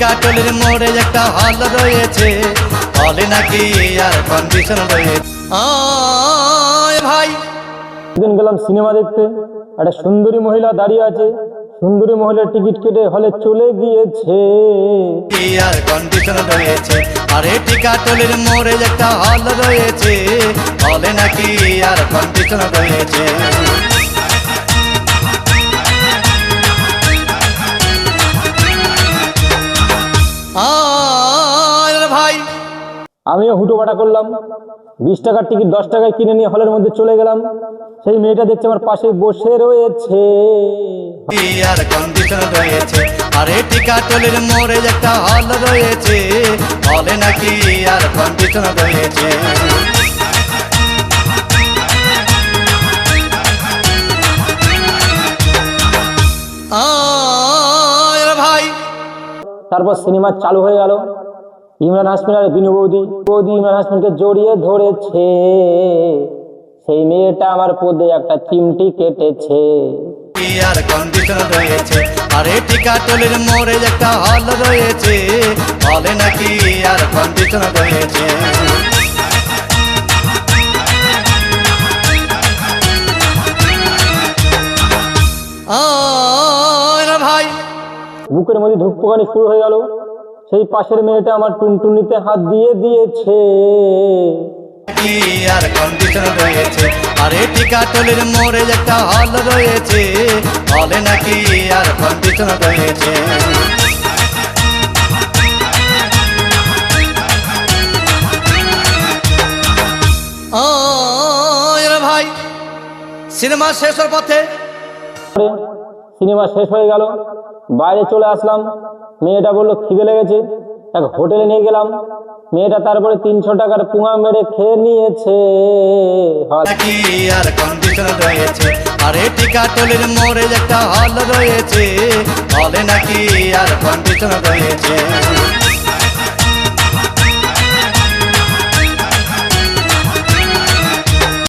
টিকাটলের মোড়ে একটা হল রয়েছে, হলে নাকি আর কন্ডিশন রয়েছে। ভাই দিন গেলাম সিনেমা দেখতে, একটা সুন্দরী মহিলা দাঁড়িয়ে আছে, সুন্দরী মহিলার টিকিট কেটে হলে চলে গিয়েছে। আর কন্ডিশন রয়েছে, আরে টিকাটলের মোড়ে একটা হল রয়েছে, হলে নাকি আর কন্ডিশন রয়েছে। ভাই আমিও হুটোপাটা করলাম, 20 টাকার টিকিট 10 টাকায় কিনে নিয়ে হলের মধ্যে চলে গেলাম। সেই মেয়েটা দেখছে আমার পাশে বসে রয়েছে। আর কন্ডিশন রয়েছে, আরে টিকাটলের মোড়ে একটা হল রয়েছে, হলে নাকি আর কন্ডিশন রয়েছে। ভাই তারপর সিনেমা চালু হয়ে গেল। ইমরান হাশমিন আর বিনু বৌদি ইমরান হাশমিনকে জড়িয়ে ধরেছে। সেই মেয়েটা আমার পদে একটা চিমটি কেটেছে। আর কন্ডিশন রয়েছে, আরে টিকাটলের মোড়ে একটা হল রয়েছে, হলে নাকি আর কন্ডিশন রয়েছে। ভাই বুকের মধ্যে ধুকপুকানি শুরু হয়ে গেল। সেই পাশের মেয়েটা আমার টুনটুনিতে হাত দিয়ে দিয়েছে। আর কন্ডিশন রয়েছে, আরে টিকাটলের মোড়ে একটা হল রয়েছে, হলে নাকি আর কন্ডিশন রয়েছে। ভাই সিনেমা শেষ হওয়ার পথে, সিনেমা শেষ হয়ে গেল, বাইরে চলে আসলাম। মেয়েটা বললো খিদে লেগেছে, এক হোটেলে নিয়ে গেলাম। মেয়েটা তারপরে 300 টাকার পুঙা মেরে খেয়ে নিয়েছে। নাকি আর কন্ডিশন রয়েছে, আরে টিকাটলের মোড়ে একটা হল রয়েছে, হলে নাকি আর কন্ডিশন রয়েছে।